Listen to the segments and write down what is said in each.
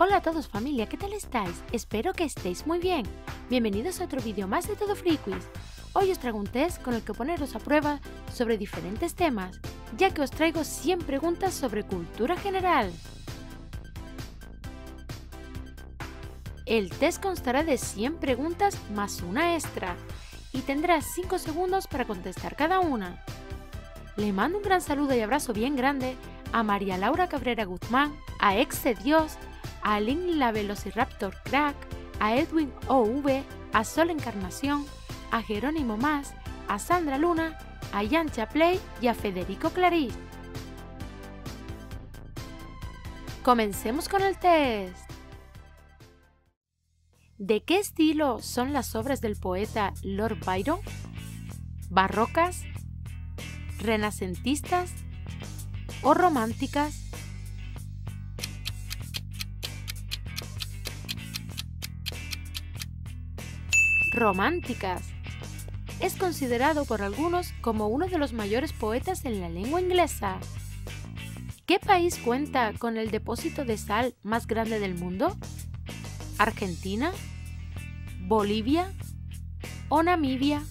Hola a todos familia, ¿qué tal estáis? Espero que estéis muy bien. Bienvenidos a otro vídeo más de Todo Free Quiz. Hoy os traigo un test con el que poneros a prueba sobre diferentes temas, ya que os traigo 100 preguntas sobre cultura general. El test constará de 100 preguntas más una extra y tendrás 5 segundos para contestar cada una. Le mando un gran saludo y abrazo bien grande a María Laura Cabrera Guzmán, a Exe Dios, a Link la Velociraptor Crack, a Edwin OV, a Sol Encarnación, a Jerónimo Más, a Sandra Luna, a Yancha Play y a Federico Clarís. Comencemos con el test. ¿De qué estilo son las obras del poeta Lord Byron? ¿Barrocas? ¿Renacentistas? ¿O románticas? Románticas. Es considerado por algunos como uno de los mayores poetas en la lengua inglesa. ¿Qué país cuenta con el depósito de sal más grande del mundo? ¿Argentina? ¿Bolivia? ¿O Namibia?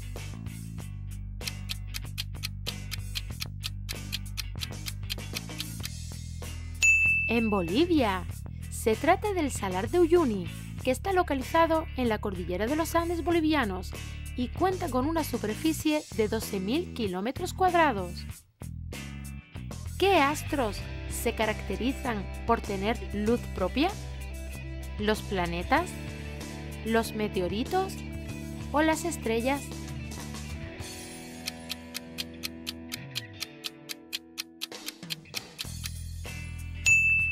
En Bolivia. Se trata del Salar de Uyuni, que está localizado en la cordillera de los Andes bolivianos y cuenta con una superficie de 12.000 kilómetros cuadrados. ¿Qué astros se caracterizan por tener luz propia? ¿Los planetas? ¿Los meteoritos? ¿O las estrellas?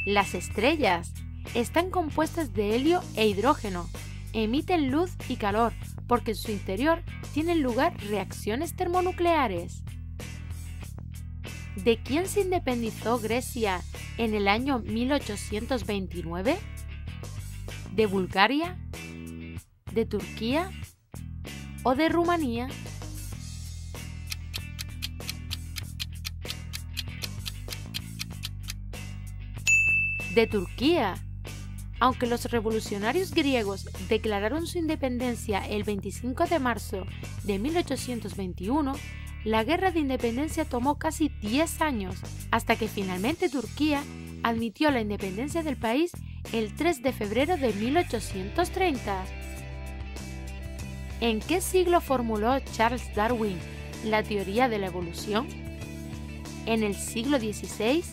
Las estrellas están compuestas de helio e hidrógeno, emiten luz y calor porque en su interior tienen lugar reacciones termonucleares. ¿De quién se independizó Grecia en el año 1829? ¿De Bulgaria? ¿De Turquía? ¿O de Rumanía? De Turquía. Aunque los revolucionarios griegos declararon su independencia el 25 de marzo de 1821, la guerra de independencia tomó casi 10 años, hasta que finalmente Turquía admitió la independencia del país el 3 de febrero de 1830. ¿En qué siglo formuló Charles Darwin la teoría de la evolución? ¿En el siglo XVI?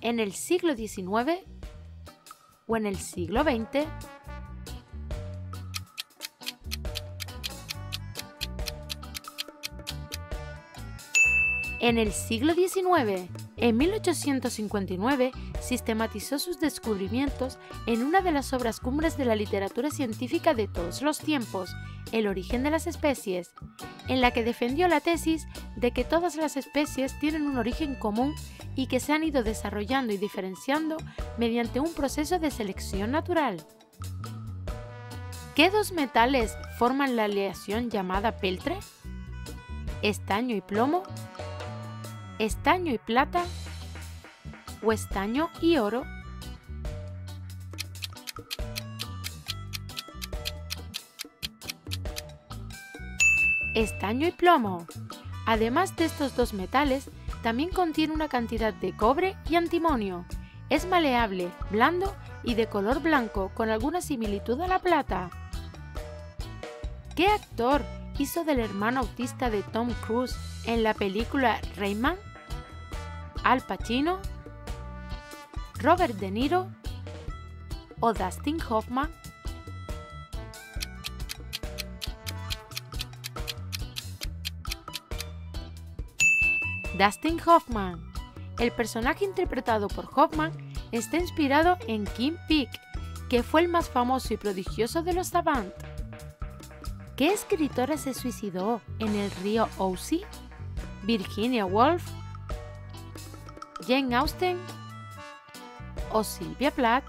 ¿En el siglo XIX? ¿O en el siglo XX? En el siglo XIX, en 1859, sistematizó sus descubrimientos en una de las obras cumbres de la literatura científica de todos los tiempos, El origen de las especies, en la que defendió la tesis de que todas las especies tienen un origen común y que se han ido desarrollando y diferenciando mediante un proceso de selección natural. ¿Qué dos metales forman la aleación llamada peltre? ¿Estaño y plomo? ¿Estaño y plata? ¿O estaño y oro? Estaño y plomo. Además de estos dos metales, también contiene una cantidad de cobre y antimonio. Es maleable, blando y de color blanco con alguna similitud a la plata. ¿Qué actor hizo del hermano autista de Tom Cruise en la película Rain Man? ¿Al Pacino? ¿Robert De Niro? ¿O Dustin Hoffman? Dustin Hoffman. El personaje interpretado por Hoffman está inspirado en Kim Peek, que fue el más famoso y prodigioso de los Savant. ¿Qué escritora se suicidó en el río Ouse? ¿Virginia Woolf? ¿Jane Austen? ¿O Sylvia Plath?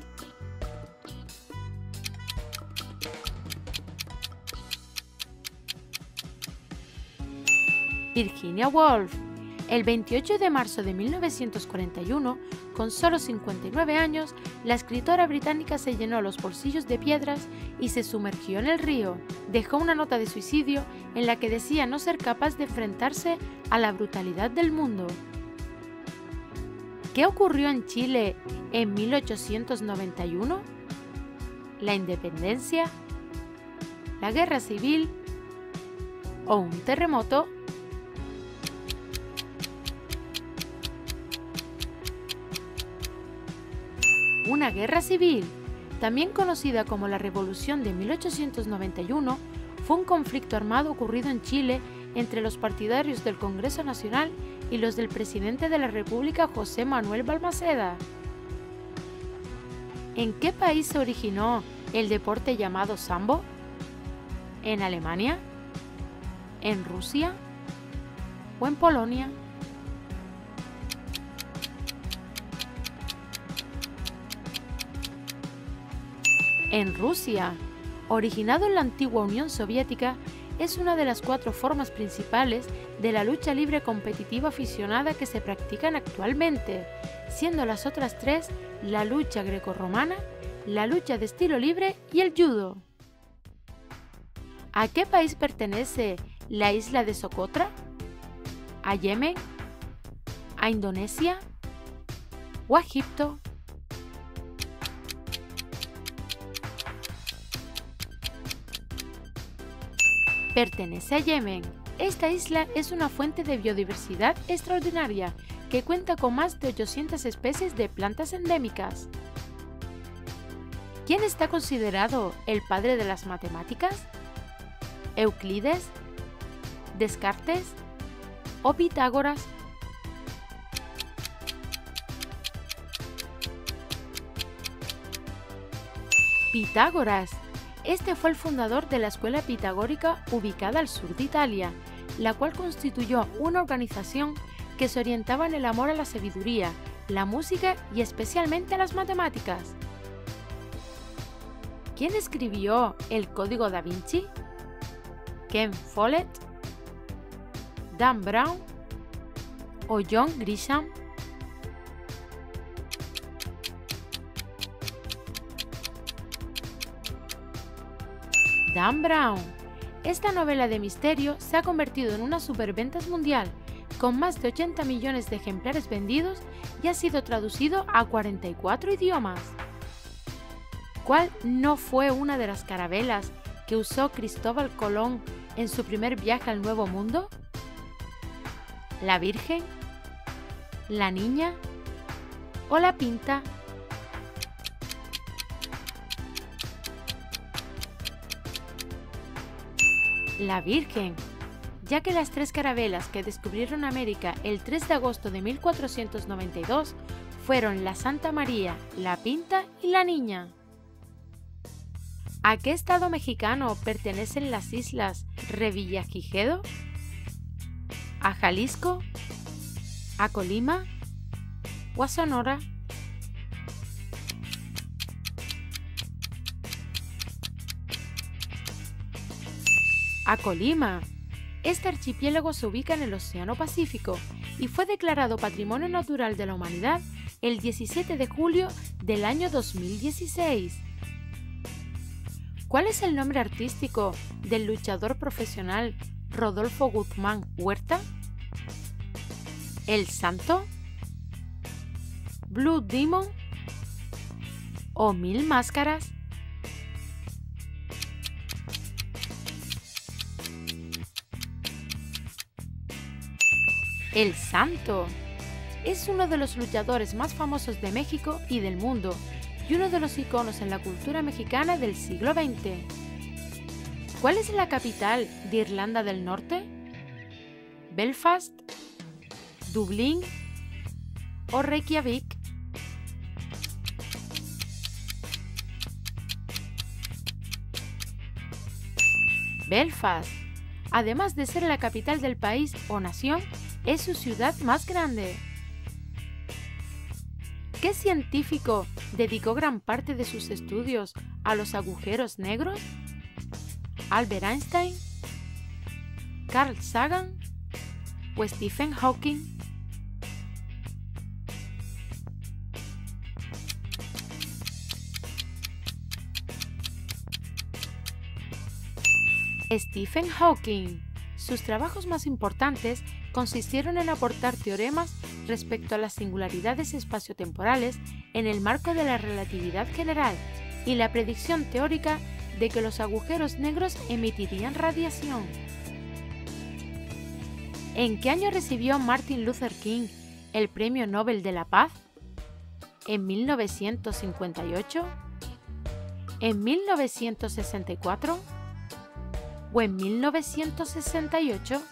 Virginia Woolf. El 28 de marzo de 1941, con solo 59 años, la escritora británica se llenó los bolsillos de piedras y se sumergió en el río. Dejó una nota de suicidio en la que decía no ser capaz de enfrentarse a la brutalidad del mundo. ¿Qué ocurrió en Chile en 1891? ¿La independencia? ¿La guerra civil? ¿O un terremoto? Una guerra civil, también conocida como la Revolución de 1891, fue un conflicto armado ocurrido en Chile entre los partidarios del Congreso Nacional y los del presidente de la República, José Manuel Balmaceda. ¿En qué país se originó el deporte llamado sambo? ¿En Alemania? ¿En Rusia? ¿O en Polonia? En Rusia, originado en la antigua Unión Soviética, es una de las 4 formas principales de la lucha libre competitiva aficionada que se practican actualmente, siendo las otras 3 la lucha grecorromana, la lucha de estilo libre y el judo. ¿A qué país pertenece la isla de Socotra? ¿A Yemen? ¿A Indonesia? ¿O a Egipto? Pertenece a Yemen. Esta isla es una fuente de biodiversidad extraordinaria que cuenta con más de 800 especies de plantas endémicas. ¿Quién está considerado el padre de las matemáticas? ¿Euclides? ¿Descartes? ¿O Pitágoras? Pitágoras. Este fue el fundador de la escuela pitagórica ubicada al sur de Italia, la cual constituyó una organización que se orientaba en el amor a la sabiduría, la música y especialmente a las matemáticas. ¿Quién escribió el Código da Vinci? ¿Ken Follett? ¿Dan Brown? ¿O John Grisham? Dan Brown. Esta novela de misterio se ha convertido en una superventas mundial, con más de 80 millones de ejemplares vendidos y ha sido traducido a 44 idiomas. ¿Cuál no fue una de las carabelas que usó Cristóbal Colón en su primer viaje al Nuevo Mundo? ¿La Virgen? ¿La Niña? ¿O la Pinta? La Virgen, ya que las 3 carabelas que descubrieron América el 3 de agosto de 1492 fueron la Santa María, la Pinta y la Niña. ¿A qué estado mexicano pertenecen las islas Revillagigedo? ¿A Jalisco? ¿A Colima? ¿O a Sonora? A Colima. Este archipiélago se ubica en el Océano Pacífico y fue declarado Patrimonio Natural de la Humanidad el 17 de julio del año 2016. ¿Cuál es el nombre artístico del luchador profesional Rodolfo Guzmán Huerta? ¿El Santo? ¿Blue Demon? ¿O Mil Máscaras? El Santo es uno de los luchadores más famosos de México y del mundo y uno de los iconos en la cultura mexicana del siglo XX. ¿Cuál es la capital de Irlanda del Norte? ¿Belfast? ¿Dublín? ¿O Reykjavik? Belfast, además de ser la capital del país o nación, es su ciudad más grande. ¿Qué científico dedicó gran parte de sus estudios a los agujeros negros? ¿Albert Einstein? ¿Carl Sagan? ¿O Stephen Hawking? Stephen Hawking. Sus trabajos más importantes consistieron en aportar teoremas respecto a las singularidades espaciotemporales en el marco de la relatividad general y la predicción teórica de que los agujeros negros emitirían radiación. ¿En qué año recibió Martin Luther King el Premio Nobel de la Paz? ¿En 1958? ¿En 1964? ¿O en 1968?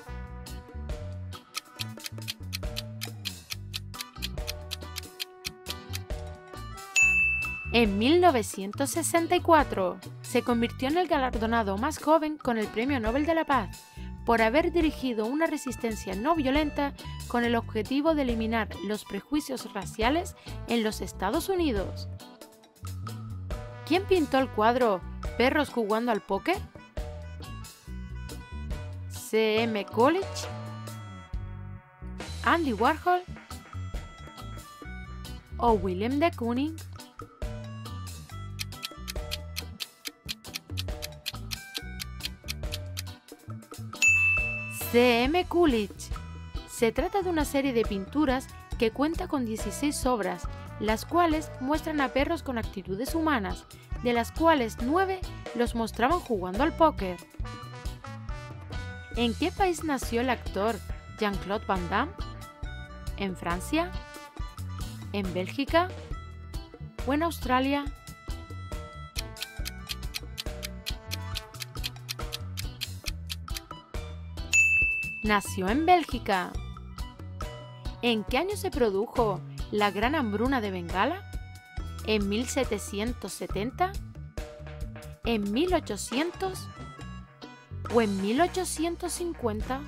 En 1964 se convirtió en el galardonado más joven con el Premio Nobel de la Paz por haber dirigido una resistencia no violenta con el objetivo de eliminar los prejuicios raciales en los Estados Unidos. ¿Quién pintó el cuadro Perros jugando al póker? C.M. Coolidge, Andy Warhol o William de Kooning. C.M. Coolidge. Se trata de una serie de pinturas que cuenta con 16 obras, las cuales muestran a perros con actitudes humanas, de las cuales 9 los mostraban jugando al póker. ¿En qué país nació el actor Jean-Claude Van Damme? ¿En Francia? ¿En Bélgica? ¿O en Australia? Nació en Bélgica. ¿En qué año se produjo la Gran Hambruna de Bengala? ¿En 1770? ¿En 1800? ¿O en 1850?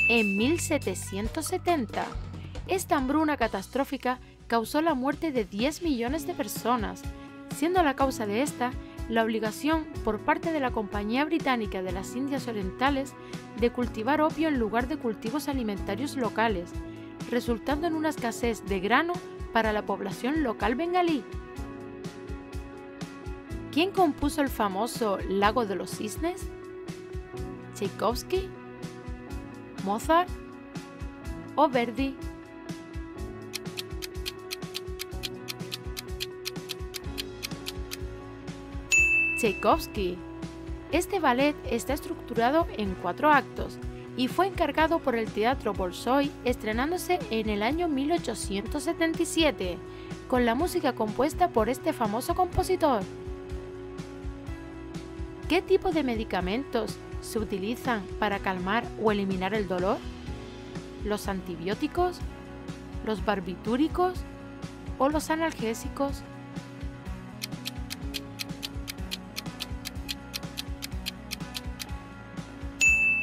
En 1770. Esta hambruna catastrófica causó la muerte de 10 millones de personas, siendo la causa de esta la obligación por parte de la Compañía Británica de las Indias Orientales de cultivar opio en lugar de cultivos alimentarios locales, resultando en una escasez de grano para la población local bengalí. ¿Quién compuso el famoso Lago de los Cisnes? ¿Tchaikovsky, Mozart o Verdi? Tchaikovsky. Este ballet está estructurado en 4 actos y fue encargado por el Teatro Bolshoi, estrenándose en el año 1877, con la música compuesta por este famoso compositor. ¿Qué tipo de medicamentos se utilizan para calmar o eliminar el dolor? ¿Los antibióticos, los barbitúricos o los analgésicos?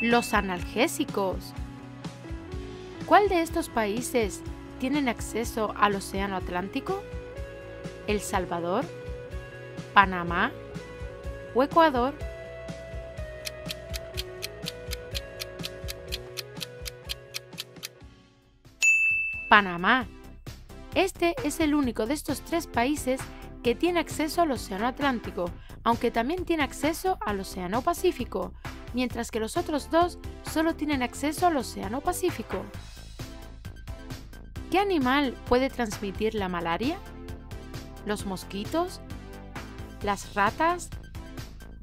Los analgésicos. ¿Cuál de estos países tienen acceso al Océano Atlántico? ¿El Salvador, Panamá o Ecuador? Panamá. Este es el único de estos 3 países que tiene acceso al Océano Atlántico, aunque también tiene acceso al Océano Pacífico, mientras que los otros 2 solo tienen acceso al Océano Pacífico. ¿Qué animal puede transmitir la malaria? ¿Los mosquitos? ¿Las ratas?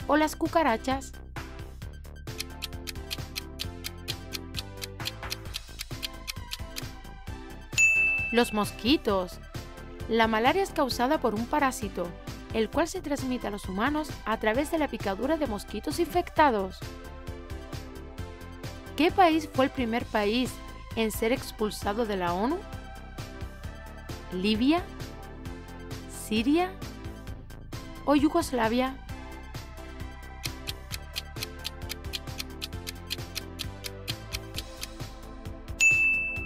¿O las cucarachas? Los mosquitos. La malaria es causada por un parásito, el cual se transmite a los humanos a través de la picadura de mosquitos infectados. ¿Qué país fue el primer país en ser expulsado de la ONU? ¿Libia? ¿Siria? ¿O Yugoslavia?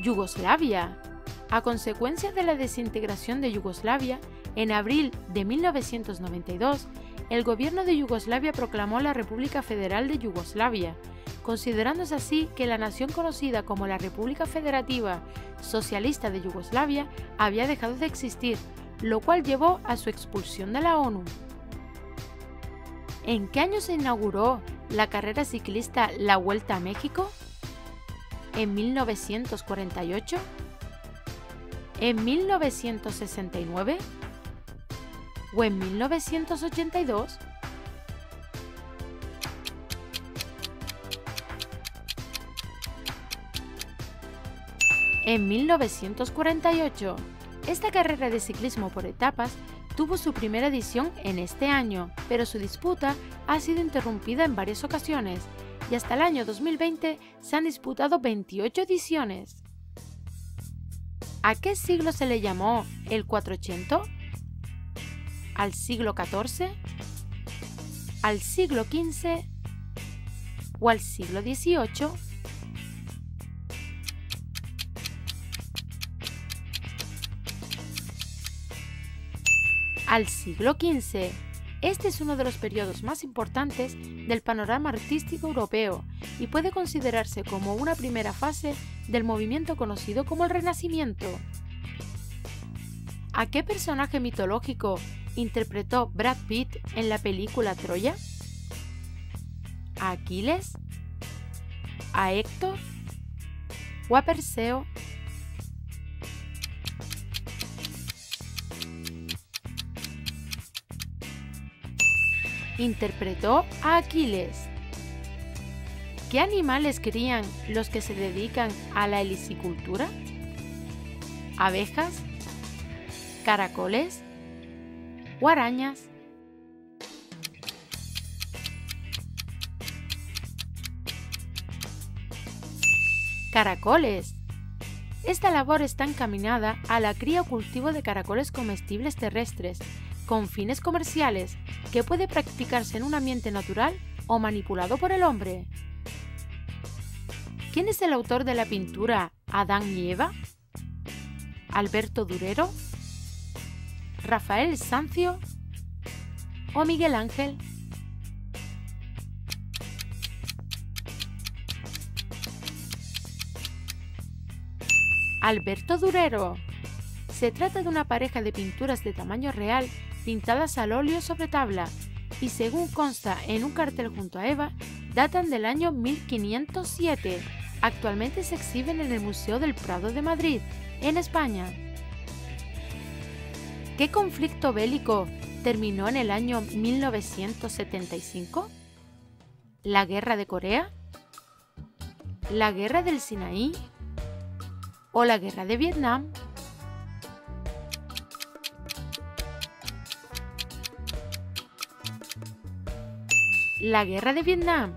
Yugoslavia. A consecuencia de la desintegración de Yugoslavia, en abril de 1992, el gobierno de Yugoslavia proclamó la República Federal de Yugoslavia, considerándose así que la nación conocida como la República Federativa Socialista de Yugoslavia había dejado de existir, lo cual llevó a su expulsión de la ONU. ¿En qué año se inauguró la carrera ciclista La Vuelta a México? ¿En 1948? ¿En 1969? ¿O en 1982? En 1948, esta carrera de ciclismo por etapas tuvo su primera edición en este año, pero su disputa ha sido interrumpida en varias ocasiones y hasta el año 2020 se han disputado 28 ediciones. ¿A qué siglo se le llamó el 400? ¿Al siglo XIV? ¿Al siglo XV? ¿O al siglo XVIII? Al siglo XV. Este es uno de los periodos más importantes del panorama artístico europeo y puede considerarse como una primera fase del movimiento conocido como el Renacimiento. ¿A qué personaje mitológico interpretó Brad Pitt en la película Troya? ¿A Aquiles? ¿A Héctor? ¿O a Perseo? Interpretó a Aquiles. ¿Qué animales crían los que se dedican a la helicicultura? ¿Abejas? ¿Caracoles? ¿O arañas? Caracoles. Esta labor está encaminada a la cría o cultivo de caracoles comestibles terrestres con fines comerciales que puede practicarse en un ambiente natural o manipulado por el hombre. ¿Quién es el autor de la pintura Adán y Eva? ¿Alberto Durero? ¿Rafael Sanzio? ¿O Miguel Ángel? Alberto Durero. Se trata de una pareja de pinturas de tamaño real pintadas al óleo sobre tabla y, según consta en un cartel junto a Eva, datan del año 1507. Actualmente se exhiben en el Museo del Prado de Madrid, en España. ¿Qué conflicto bélico terminó en el año 1975? ¿La Guerra de Corea? ¿La Guerra del Sinaí? ¿O la Guerra de Vietnam? La Guerra de Vietnam.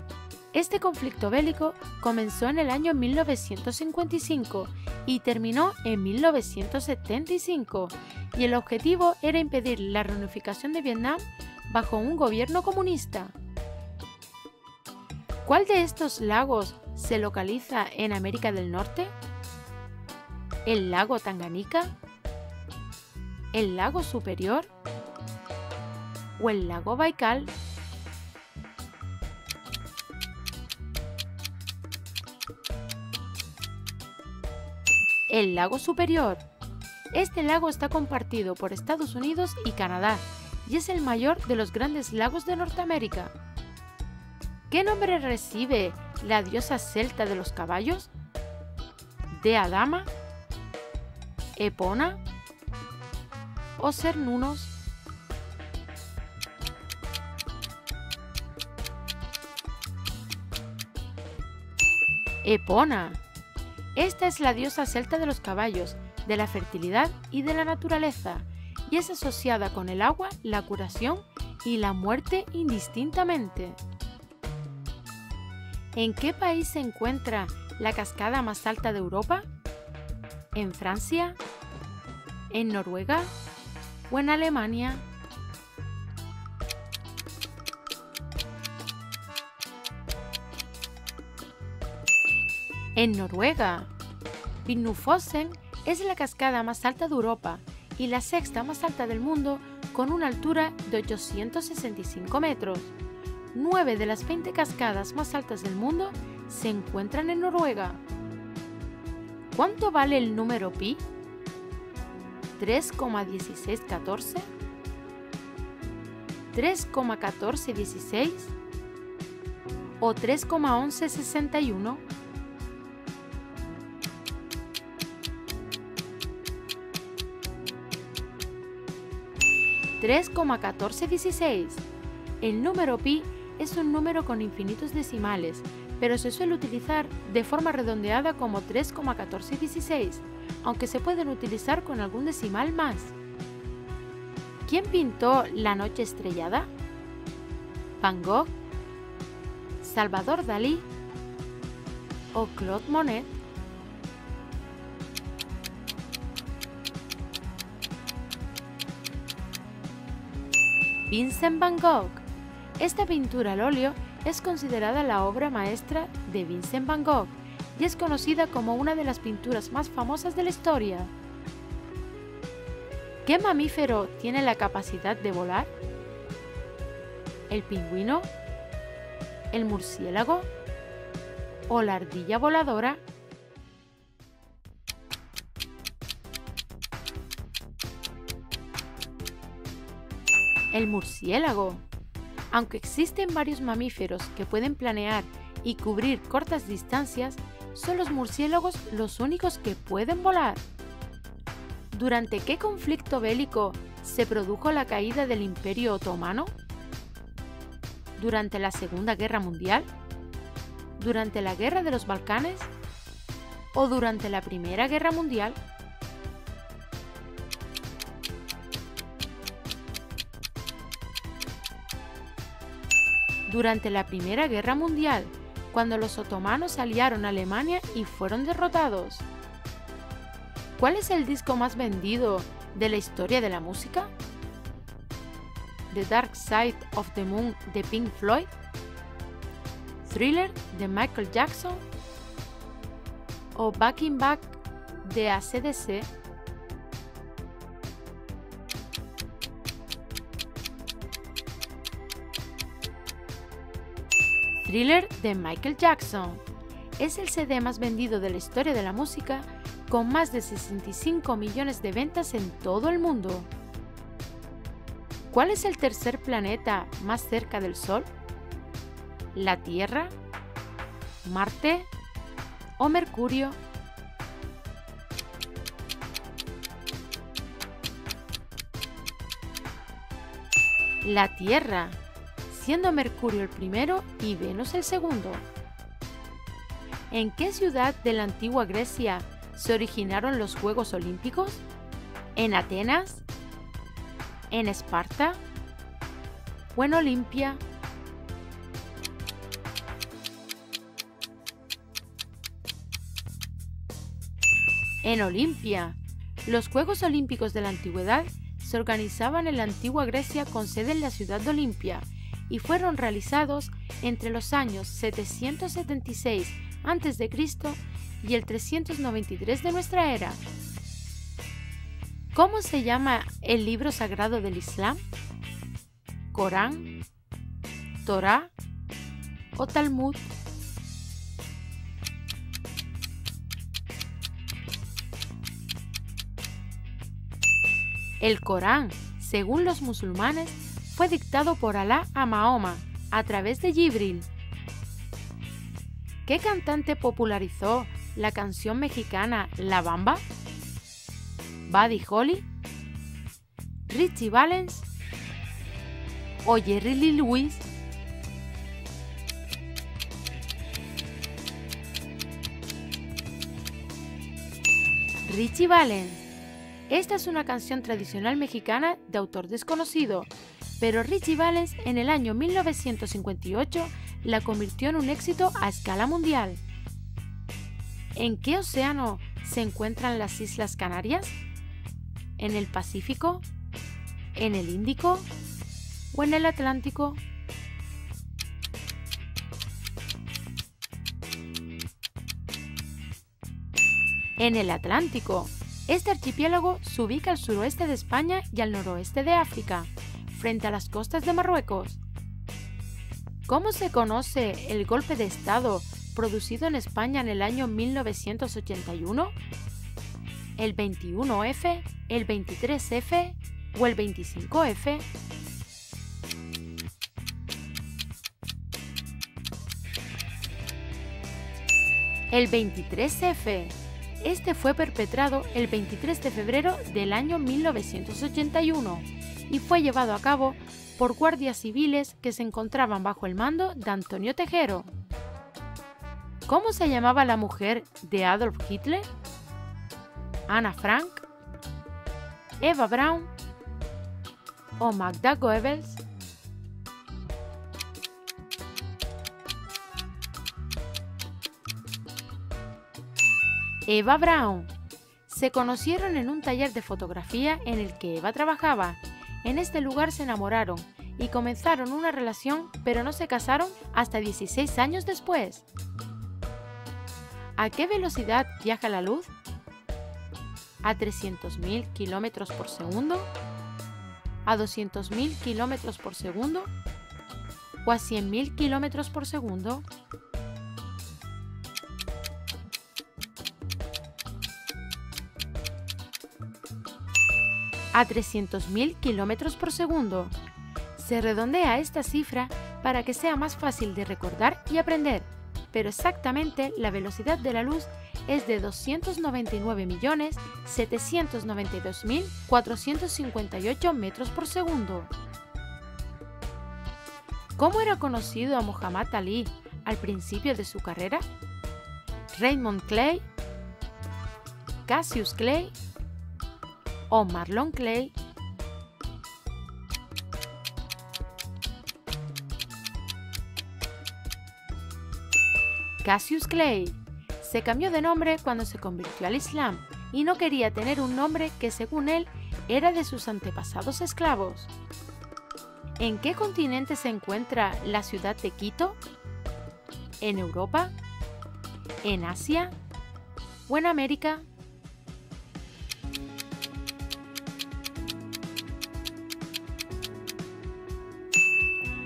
Este conflicto bélico comenzó en el año 1955 y terminó en 1975, y el objetivo era impedir la reunificación de Vietnam bajo un gobierno comunista. ¿Cuál de estos lagos se localiza en América del Norte? ¿El lago Tanganica? ¿El lago Superior? ¿O el lago Baikal? El lago Superior. Este lago está compartido por Estados Unidos y Canadá y es el mayor de los grandes lagos de Norteamérica. ¿Qué nombre recibe la diosa celta de los caballos? ¿Dea Dama? ¿Epona? ¿O Cernunnos? Epona. Esta es la diosa celta de los caballos, de la fertilidad y de la naturaleza, y es asociada con el agua, la curación y la muerte indistintamente. ¿En qué país se encuentra la cascada más alta de Europa? ¿En Francia? ¿En Noruega? ¿O en Alemania? En Noruega. Vinnufossen es la cascada más alta de Europa y la sexta más alta del mundo, con una altura de 865 metros. 9 de las 20 cascadas más altas del mundo se encuentran en Noruega. ¿Cuánto vale el número pi? 3,1614, 3,1416 o 3,1161. $3,1416. El número pi es un número con infinitos decimales, pero se suele utilizar de forma redondeada como 3,1416, aunque se pueden utilizar con algún decimal más. ¿Quién pintó La noche estrellada? ¿Van Gogh, Salvador Dalí o Claude Monet? Vincent Van Gogh. Esta pintura al óleo es considerada la obra maestra de Vincent Van Gogh y es conocida como una de las pinturas más famosas de la historia. ¿Qué mamífero tiene la capacidad de volar? ¿El pingüino? ¿El murciélago? ¿O la ardilla voladora? El murciélago. Aunque existen varios mamíferos que pueden planear y cubrir cortas distancias, son los murciélagos los únicos que pueden volar. ¿Durante qué conflicto bélico se produjo la caída del Imperio Otomano? ¿Durante la Segunda Guerra Mundial? ¿Durante la Guerra de los Balcanes? ¿O durante la Primera Guerra Mundial? Durante la Primera Guerra Mundial, cuando los otomanos aliaron a Alemania y fueron derrotados. ¿Cuál es el disco más vendido de la historia de la música? ¿The Dark Side of the Moon de Pink Floyd? ¿Thriller de Michael Jackson? ¿O Back in Black de AC/DC? Thriller de Michael Jackson. Es el CD más vendido de la historia de la música, con más de 65 millones de ventas en todo el mundo. ¿Cuál es el tercer planeta más cerca del Sol? ¿La Tierra? ¿Marte? ¿O Mercurio? La Tierra, siendo Mercurio el primero y Venus el segundo. ¿En qué ciudad de la antigua Grecia se originaron los Juegos Olímpicos? ¿En Atenas? ¿En Esparta? ¿O en Olimpia? En Olimpia. Los Juegos Olímpicos de la antigüedad se organizaban en la antigua Grecia con sede en la ciudad de Olimpia y fueron realizados entre los años 776 a.C. y el 393 de nuestra era. ¿Cómo se llama el libro sagrado del Islam? ¿Corán, Torá o Talmud? El Corán, según los musulmanes, fue dictado por Alá a Mahoma a través de Jibril. ¿Qué cantante popularizó la canción mexicana La Bamba? ¿Buddy Holly? ¿Richie Valens? ¿O Jerry Lee Lewis? Richie Valens. Esta es una canción tradicional mexicana de autor desconocido, pero Richie Valens en el año 1958 la convirtió en un éxito a escala mundial. ¿En qué océano se encuentran las Islas Canarias? ¿En el Pacífico? ¿En el Índico? ¿O en el Atlántico? En el Atlántico. Este archipiélago se ubica al suroeste de España y al noroeste de África, frente a las costas de Marruecos. ¿Cómo se conoce el golpe de Estado producido en España en el año 1981? ¿El 21F, el 23F o el 25F? El 23F. Este fue perpetrado el 23 de febrero del año 1981 y fue llevado a cabo por guardias civiles que se encontraban bajo el mando de Antonio Tejero. ¿Cómo se llamaba la mujer de Adolf Hitler? ¿Anna Frank, Eva Braun o Magda Goebbels? Eva Braun. Se conocieron en un taller de fotografía en el que Eva trabajaba. En este lugar se enamoraron y comenzaron una relación, pero no se casaron hasta 16 años después. ¿A qué velocidad viaja la luz? ¿A 300.000 km por segundo? ¿A 200.000 km por segundo? ¿O a 100.000 km por segundo? A 300.000 km por segundo. Se redondea esta cifra para que sea más fácil de recordar y aprender, pero exactamente la velocidad de la luz es de 299.792.458 metros por segundo. ¿Cómo era conocido a Muhammad Ali al principio de su carrera? ¿Raymond Clay, Cassius Clay o Marlon Clay? Cassius Clay. Se cambió de nombre cuando se convirtió al Islam y no quería tener un nombre que según él era de sus antepasados esclavos. ¿En qué continente se encuentra la ciudad de Quito? ¿En Europa? ¿En Asia? ¿O en América?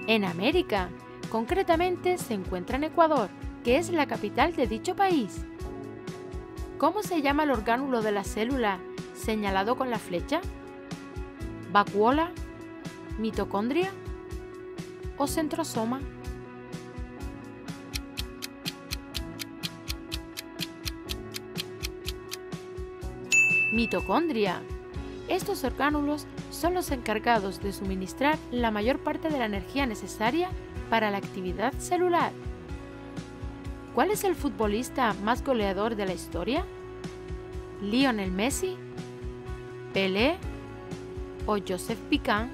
En América. Concretamente se encuentra en Ecuador, que es la capital de dicho país. ¿Cómo se llama el orgánulo de la célula señalado con la flecha? ¿Vacuola, mitocondria o centrosoma? Mitocondria. Estos orgánulos son los encargados de suministrar la mayor parte de la energía necesaria para la actividad celular. ¿Cuál es el futbolista más goleador de la historia? ¿Lionel Messi, Pelé o Joseph Pican?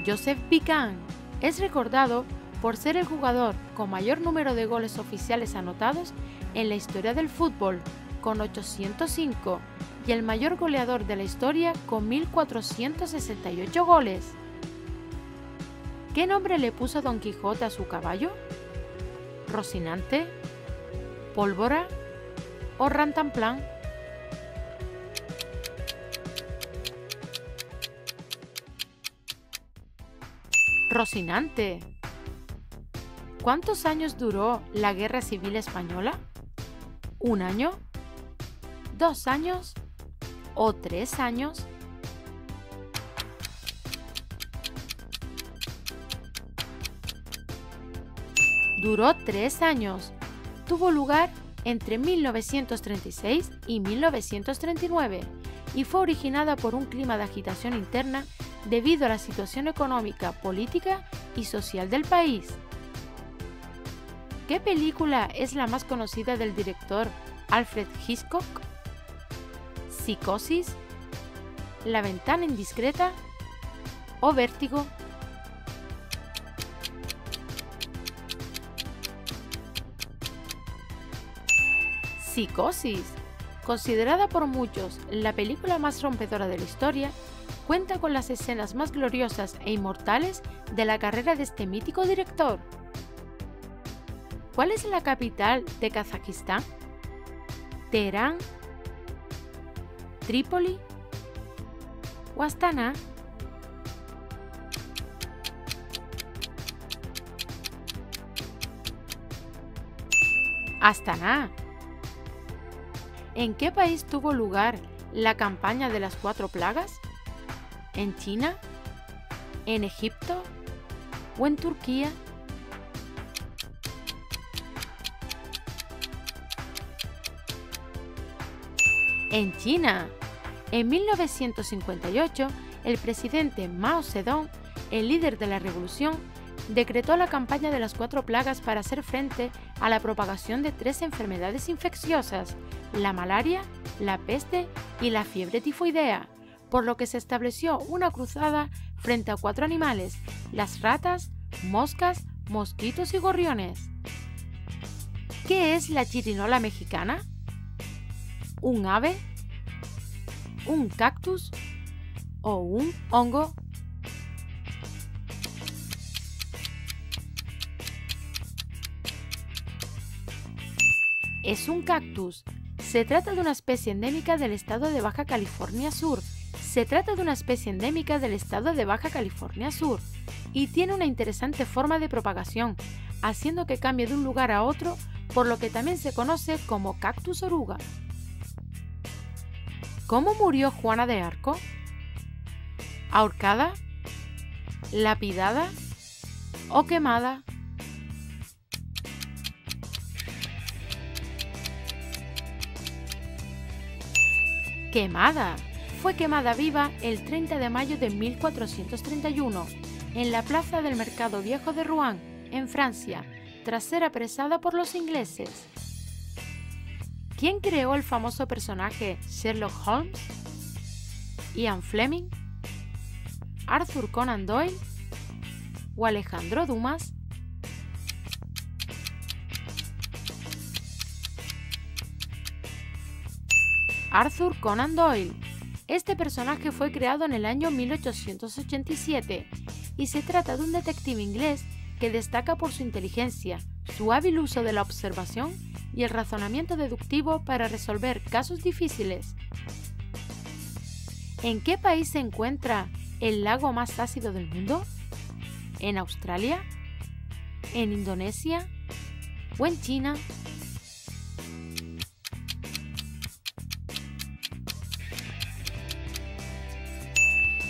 Joseph Pican es recordado por ser el jugador con mayor número de goles oficiales anotados en la historia del fútbol, con 805, y el mayor goleador de la historia con 1.468 goles. ¿Qué nombre le puso Don Quijote a su caballo? ¿Rocinante, Pólvora o Rantanplan? Rocinante. ¿Cuántos años duró la Guerra Civil Española? ¿1 año? ¿2 años? ¿O 3 años? Duró 3 años. Tuvo lugar entre 1936 y 1939 y fue originada por un clima de agitación interna debido a la situación económica, política y social del país. ¿Qué película es la más conocida del director Alfred Hitchcock? ¿Psicosis, La ventana indiscreta o Vértigo? Psicosis, considerada por muchos la película más rompedora de la historia, cuenta con las escenas más gloriosas e inmortales de la carrera de este mítico director. ¿Cuál es la capital de Kazajistán? ¿Teherán, Trípoli o Astana? Astana. ¿En qué país tuvo lugar la campaña de las 4 plagas? ¿En China? ¿En Egipto? ¿O en Turquía? En China. En 1958, el presidente Mao Zedong, el líder de la revolución, decretó la campaña de las 4 plagas para hacer frente a la propagación de 3 enfermedades infecciosas, la malaria, la peste y la fiebre tifoidea, por lo que se estableció una cruzada frente a 4 animales: las ratas, moscas, mosquitos y gorriones. ¿Qué es la chirinola mexicana? ¿Un ave? ¿Un cactus? ¿O un hongo? Es un cactus. Se trata de una especie endémica del estado de Baja California Sur. Y tiene una interesante forma de propagación, haciendo que cambie de un lugar a otro, por lo que también se conoce como cactus oruga. ¿Cómo murió Juana de Arco? ¿Ahorcada? ¿Lapidada? ¿O quemada? Quemada. Fue quemada viva el 30 de mayo de 1431 en la plaza del Mercado Viejo de Rouen, en Francia, tras ser apresada por los ingleses. ¿Quién creó el famoso personaje Sherlock Holmes? ¿Ian Fleming? ¿Arthur Conan Doyle? ¿O Alejandro Dumas? Arthur Conan Doyle. Este personaje fue creado en el año 1887 y se trata de un detective inglés que destaca por su inteligencia, su hábil uso de la observación y el razonamiento deductivo para resolver casos difíciles. ¿En qué país se encuentra el lago más ácido del mundo? ¿En Australia? ¿En Indonesia? ¿O en China?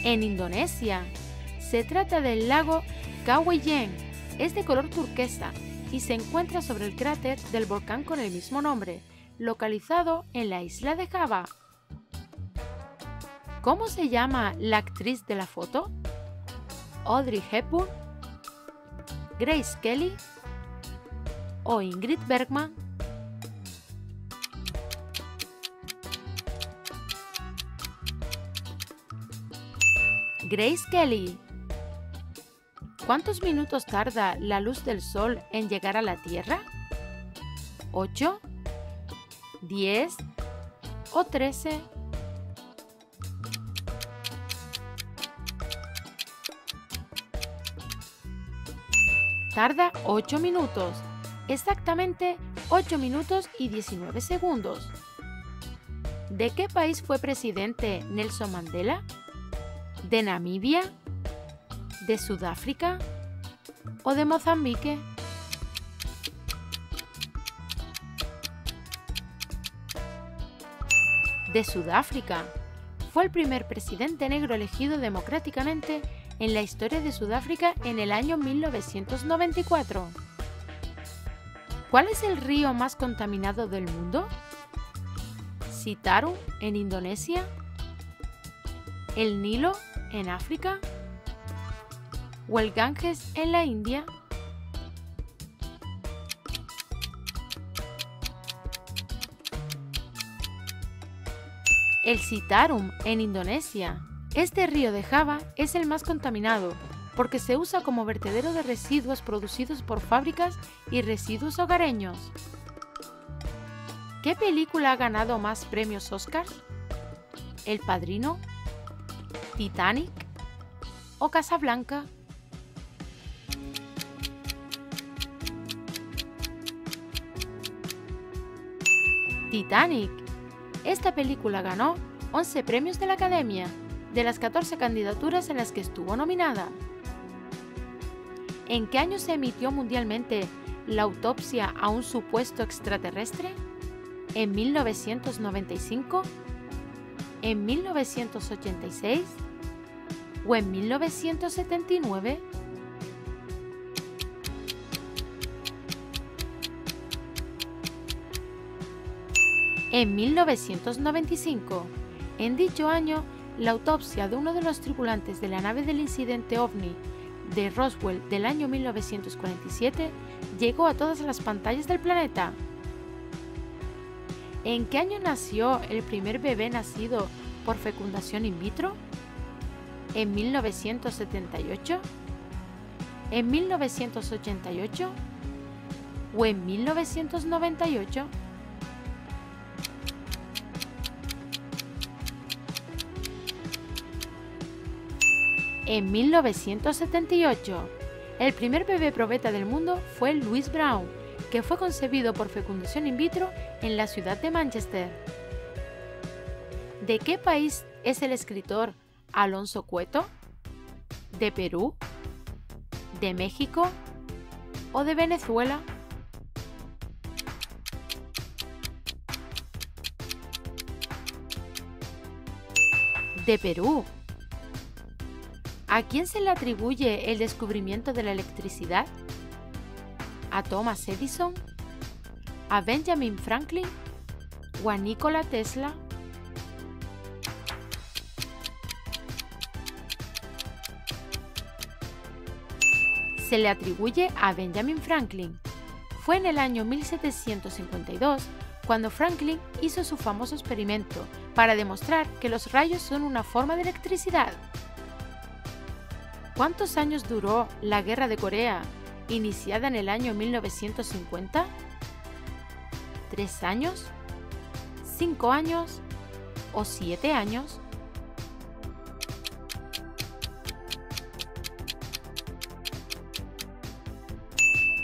En Indonesia. Se trata del lago Kawayen. Es de color turquesa y se encuentra sobre el cráter del volcán con el mismo nombre, localizado en la isla de Java. ¿Cómo se llama la actriz de la foto? ¿Audrey Hepburn? ¿Grace Kelly? ¿O Ingrid Bergman? Grace Kelly. ¿Cuántos minutos tarda la luz del sol en llegar a la Tierra? ¿8? ¿10? ¿O 13? Tarda 8 minutos, exactamente 8 minutos y 19 segundos. ¿De qué país fue presidente Nelson Mandela? ¿De Namibia? ¿De Sudáfrica? ¿O de Mozambique? De Sudáfrica. Fue el primer presidente negro elegido democráticamente en la historia de Sudáfrica en el año 1994. ¿Cuál es el río más contaminado del mundo? ¿Citarum en Indonesia? ¿El Nilo en África? ¿O el Ganges en la India? El Citarum en Indonesia. Este río de Java es el más contaminado porque se usa como vertedero de residuos producidos por fábricas y residuos hogareños. ¿Qué película ha ganado más premios Oscar? ¿El Padrino? ¿Titanic? ¿O Casablanca? Titanic. Esta película ganó 11 premios de la Academia, de las 14 candidaturas en las que estuvo nominada. ¿En qué año se emitió mundialmente la autopsia a un supuesto extraterrestre? ¿En 1995? ¿En 1986? ¿O en 1979? En 1995. En dicho año, la autopsia de uno de los tripulantes de la nave del incidente OVNI de Roswell del año 1947 llegó a todas las pantallas del planeta. ¿En qué año nació el primer bebé nacido por fecundación in vitro? ¿En 1978? ¿En 1988? ¿O en 1998? En 1978, el primer bebé probeta del mundo fue Louis Brown, que fue concebido por fecundación in vitro en la ciudad de Manchester. ¿De qué país es el escritor Alonso Cueto? ¿De Perú? ¿De México? ¿O de Venezuela? De Perú. ¿A quién se le atribuye el descubrimiento de la electricidad? ¿A Thomas Edison? ¿A Benjamin Franklin? ¿O a Nikola Tesla? Se le atribuye a Benjamin Franklin. Fue en el año 1752 cuando Franklin hizo su famoso experimento para demostrar que los rayos son una forma de electricidad. ¿Cuántos años duró la Guerra de Corea, iniciada en el año 1950? ¿3 años? ¿5 años? ¿O 7 años?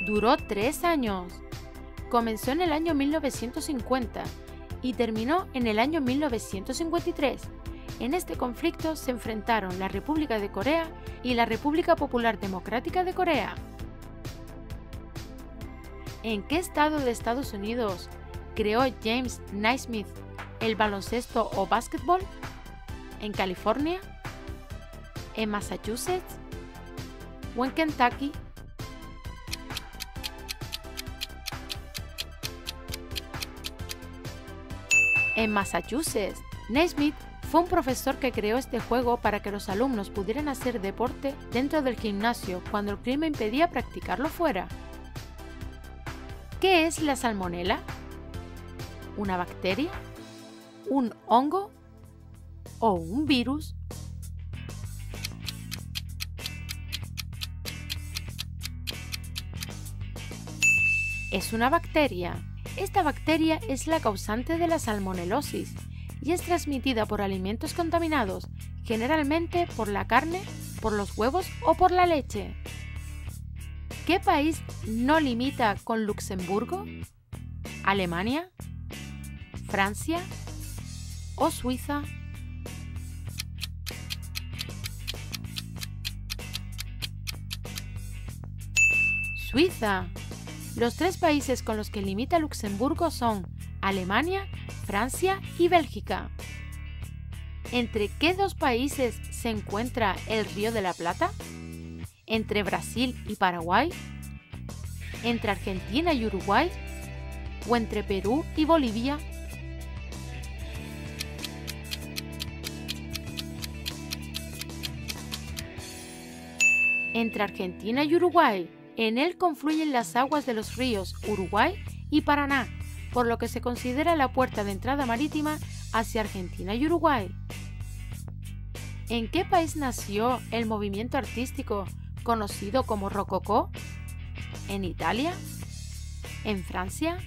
Duró 3 años. Comenzó en el año 1950 y terminó en el año 1953. En este conflicto se enfrentaron la República de Corea y la República Popular Democrática de Corea. ¿En qué estado de Estados Unidos creó James Naismith el baloncesto o básquetbol? ¿En California? ¿En Massachusetts? ¿O en Kentucky? En Massachusetts. Naismith fue un profesor que creó este juego para que los alumnos pudieran hacer deporte dentro del gimnasio cuando el clima impedía practicarlo fuera. ¿Qué es la salmonela? ¿Una bacteria? ¿Un hongo? ¿O un virus? Es una bacteria. Esta bacteria es la causante de la salmonelosis y es transmitida por alimentos contaminados, generalmente por la carne, por los huevos o por la leche. ¿Qué país no limita con Luxemburgo? ¿Alemania? ¿Francia? ¿O Suiza? Suiza. Los 3 países con los que limita Luxemburgo son Alemania, Francia y Bélgica. ¿Entre qué 2 países se encuentra el Río de la Plata? ¿Entre Brasil y Paraguay? ¿Entre Argentina y Uruguay? ¿O entre Perú y Bolivia? Entre Argentina y Uruguay. En él confluyen las aguas de los ríos Uruguay y Paraná, por lo que se considera la puerta de entrada marítima hacia Argentina y Uruguay. ¿En qué país nació el movimiento artístico conocido como Rococó? ¿En Italia? ¿En Francia?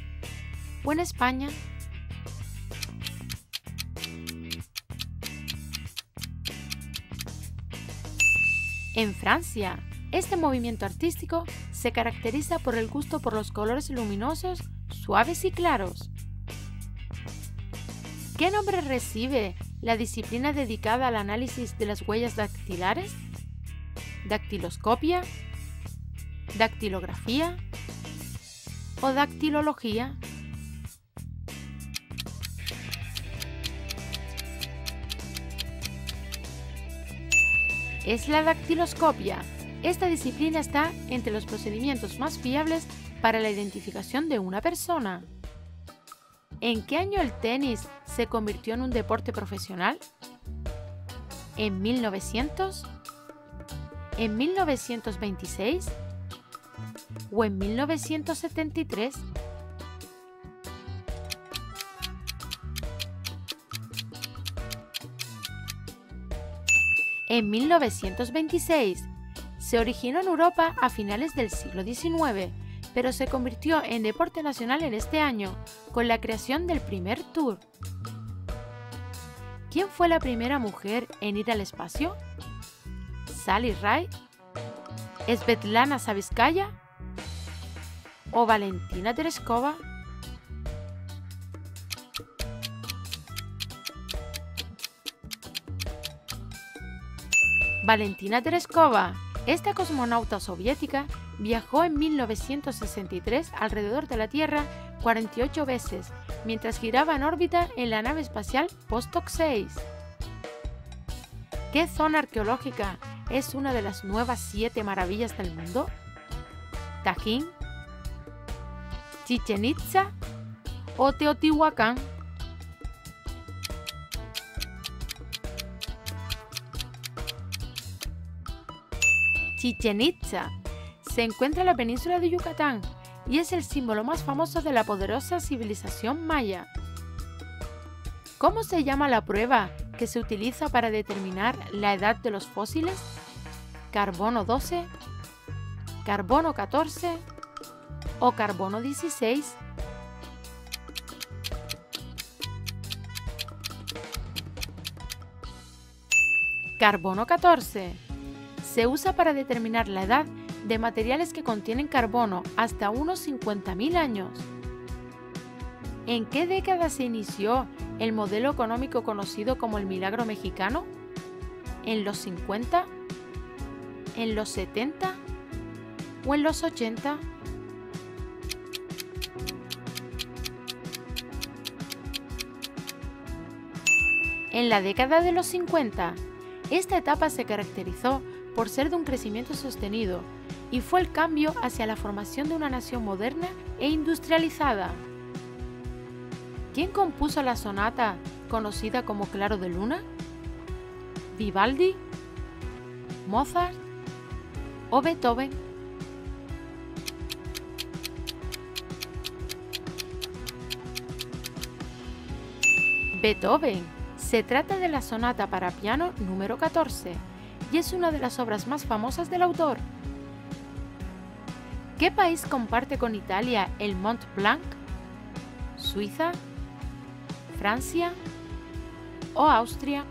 ¿O en España? En Francia. Este movimiento artístico se caracteriza por el gusto por los colores luminosos, suaves y claros. ¿Qué nombre recibe la disciplina dedicada al análisis de las huellas dactilares? ¿Dactiloscopia? ¿Dactilografía? o dactilología? Es la dactiloscopia. Esta disciplina está entre los procedimientos más fiables para la identificación de una persona. ¿En qué año el tenis se convirtió en un deporte profesional? ¿En 1900? ¿En 1926? ¿O en 1973? En 1926. Se originó en Europa a finales del siglo XIX, pero se convirtió en deporte nacional en este año, con la creación del primer Tour. ¿Quién fue la primera mujer en ir al espacio? ¿Sally Ride? ¿Svetlana Savitskaya? ¿O Valentina Tereshkova? Valentina Tereshkova. Esta cosmonauta soviética viajó en 1963 alrededor de la Tierra 48 veces, mientras giraba en órbita en la nave espacial Vostok 6. ¿Qué zona arqueológica es una de las nuevas 7 maravillas del mundo? ¿Tajín? ¿Chichén Itzá? ¿O Teotihuacán? Chichén Itzá se encuentra en la península de Yucatán y es el símbolo más famoso de la poderosa civilización maya. ¿Cómo se llama la prueba que se utiliza para determinar la edad de los fósiles? ¿Carbono 12? ¿Carbono 14? ¿O carbono 16? Carbono 14. Se usa para determinar la edad de materiales que contienen carbono hasta unos 50.000 años. ¿En qué década se inició el modelo económico conocido como el milagro mexicano? ¿En los 50? ¿En los 70? ¿O en los 80? En la década de los 50, esta etapa se caracterizó por ser de un crecimiento sostenido y fue el cambio hacia la formación de una nación moderna e industrializada. ¿Quién compuso la sonata conocida como Claro de Luna? ¿Vivaldi? ¿Mozart? ¿O Beethoven? Beethoven. Se trata de la sonata para piano número 14 y es una de las obras más famosas del autor. ¿Qué país comparte con Italia el Mont Blanc? ¿Suiza? ¿Francia? ¿O Austria?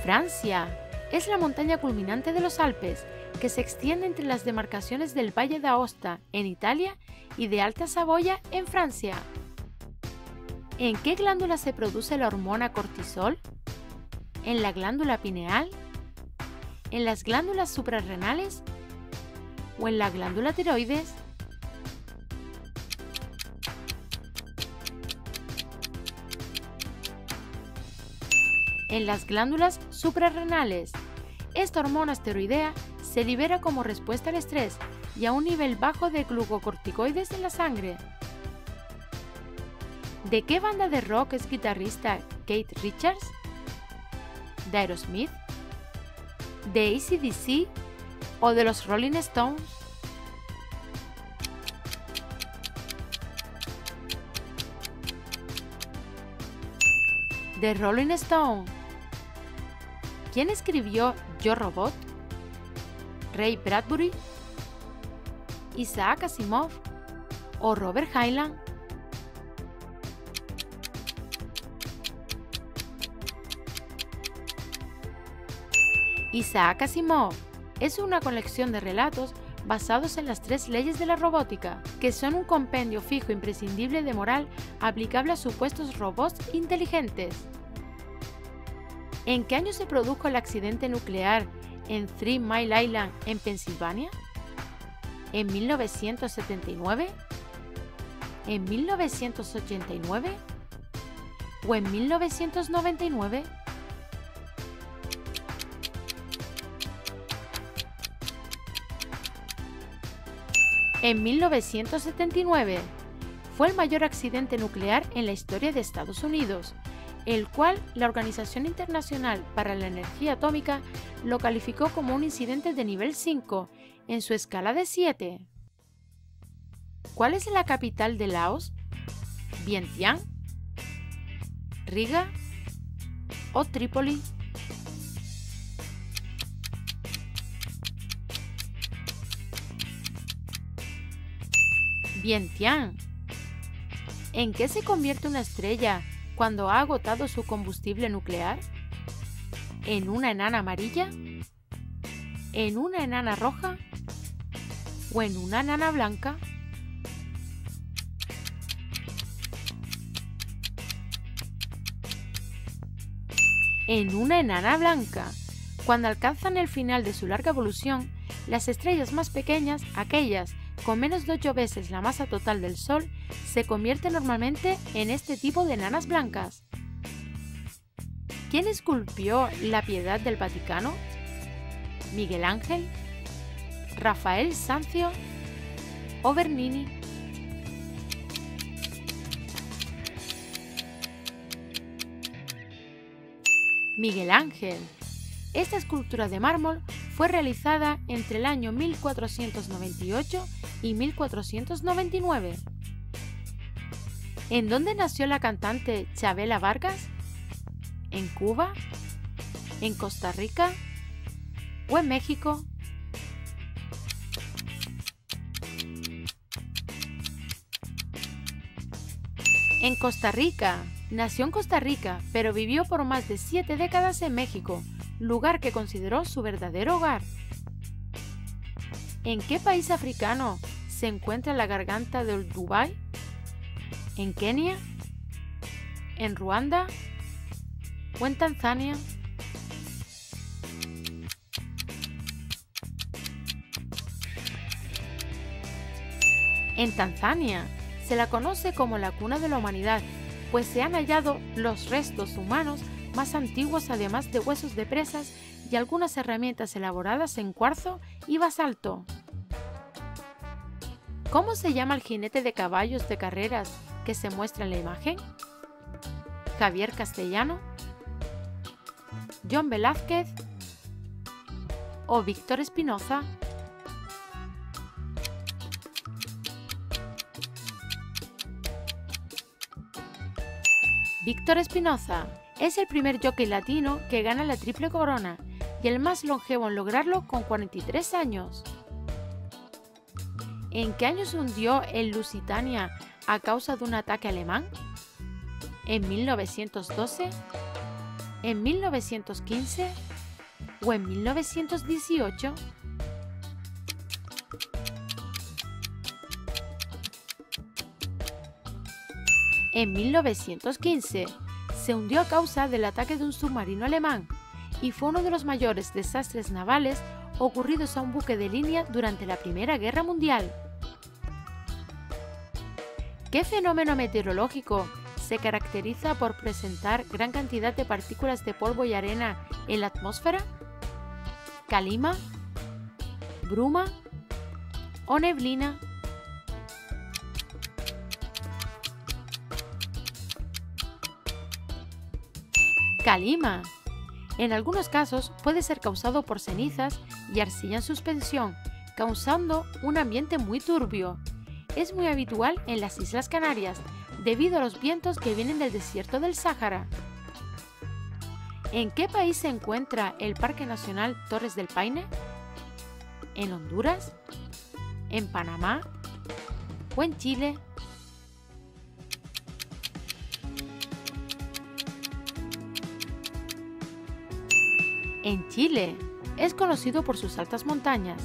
Francia. Es la montaña culminante de los Alpes, que se extiende entre las demarcaciones del Valle d'Aosta en Italia y de Alta Saboya en Francia. ¿En qué glándula se produce la hormona cortisol? ¿En la glándula pineal? ¿En las glándulas suprarrenales? ¿O en la glándula tiroides? En las glándulas suprarrenales. Esta hormona esteroidea se libera como respuesta al estrés y a un nivel bajo de glucocorticoides en la sangre. ¿De qué banda de rock es guitarrista Keith Richards? ¿De Aerosmith? ¿De AC/DC o de los Rolling Stones? De Rolling Stone. ¿Quién escribió Yo Robot? ¿Ray Bradbury? ¿Isaac Asimov? ¿O Robert Heinlein? Isaac Asimov es una colección de relatos basados en las 3 leyes de la robótica, que son un compendio fijo imprescindible de moral aplicable a supuestos robots inteligentes. ¿En qué año se produjo el accidente nuclear en Three Mile Island, en Pensilvania? ¿En 1979? ¿En 1989? ¿O en 1999? En 1979 fue el mayor accidente nuclear en la historia de Estados Unidos, el cual la Organización Internacional para la Energía Atómica lo calificó como un incidente de nivel 5 en su escala de 7. ¿Cuál es la capital de Laos? ¿Vientiane, Riga o Trípoli? Vientiane. ¿En qué se convierte una estrella cuando ha agotado su combustible nuclear? ¿En una enana amarilla? ¿En una enana roja? ¿O en una enana blanca? En una enana blanca. Cuando alcanzan el final de su larga evolución, las estrellas más pequeñas, aquellas con menos de 8 veces la masa total del Sol, se convierten normalmente en este tipo de enanas blancas. ¿Quién esculpió la Piedad del Vaticano? ¿Miguel Ángel, Rafael Sanzio o Bernini? Miguel Ángel. Esta escultura de mármol fue realizada entre el año 1498 y 1499. ¿En dónde nació la cantante Chabela Vargas? ¿En Cuba? ¿En Costa Rica? ¿O en México? En Costa Rica. Nació en Costa Rica, pero vivió por más de 7 décadas en México, lugar que consideró su verdadero hogar. ¿En qué país africano se encuentra la garganta del Dubái? ¿En Kenia? ¿En Ruanda? ¿O en Tanzania? En Tanzania se la conoce como la cuna de la humanidad, pues se han hallado los restos humanos más antiguos, además de huesos de presas y algunas herramientas elaboradas en cuarzo y basalto. ¿Cómo se llama el jinete de caballos de carreras que se muestra en la imagen? ¿Javier Castellano, John Velázquez o Víctor Espinoza? Víctor Espinoza es el primer jockey latino que gana la Triple Corona y el más longevo en lograrlo con 43 años. ¿En qué año se hundió el Lusitania a causa de un ataque alemán? ¿En 1912? ¿En 1915? ¿O en 1918? En 1915 se hundió a causa del ataque de un submarino alemán y fue uno de los mayores desastres navales ocurridos a un buque de línea durante la Primera Guerra Mundial. ¿Qué fenómeno meteorológico se caracteriza por presentar gran cantidad de partículas de polvo y arena en la atmósfera? ¿Calima? ¿Bruma? ¿O neblina? Calima. En algunos casos puede ser causado por cenizas y arcilla en suspensión, causando un ambiente muy turbio. Es muy habitual en las Islas Canarias, debido a los vientos que vienen del desierto del Sáhara. ¿En qué país se encuentra el Parque Nacional Torres del Paine? ¿En Honduras? ¿En Panamá? ¿O en Chile? En Chile es conocido por sus altas montañas,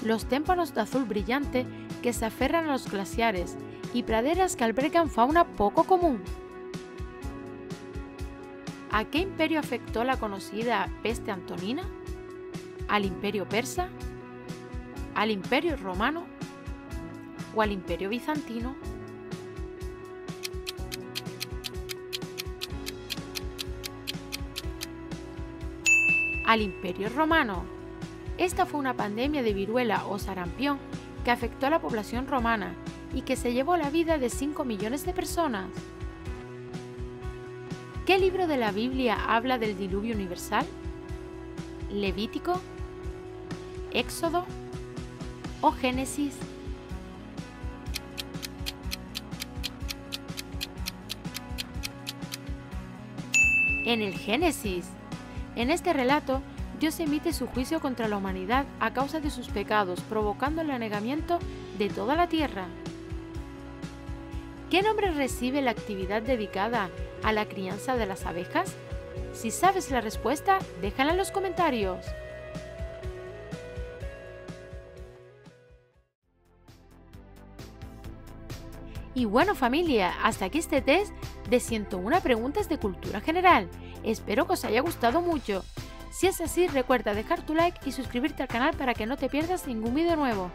los témpanos de azul brillante que se aferran a los glaciares y praderas que albergan fauna poco común. ¿A qué imperio afectó la conocida peste antonina? ¿Al imperio persa? ¿Al imperio romano? ¿O al imperio bizantino? Al imperio romano. Esta fue una pandemia de viruela o sarampión que afectó a la población romana y que se llevó la vida de 5 millones de personas. ¿Qué libro de la Biblia habla del diluvio universal? ¿Levítico, Éxodo o Génesis? En el Génesis. En este relato, Dios emite su juicio contra la humanidad a causa de sus pecados, provocando el anegamiento de toda la tierra. ¿Qué nombre recibe la actividad dedicada a la crianza de las abejas? Si sabes la respuesta, déjala en los comentarios. Y bueno familia, hasta aquí este test de 101 preguntas de cultura general. Espero que os haya gustado mucho. Si es así, recuerda dejar tu like y suscribirte al canal para que no te pierdas ningún vídeo nuevo.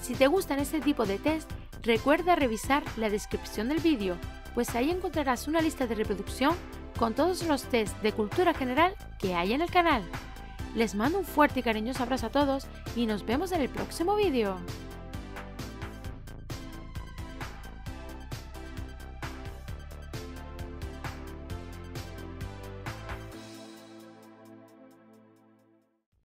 Si te gustan este tipo de test, recuerda revisar la descripción del vídeo, pues ahí encontrarás una lista de reproducción con todos los tests de cultura general que hay en el canal. Les mando un fuerte y cariñoso abrazo a todos y nos vemos en el próximo vídeo.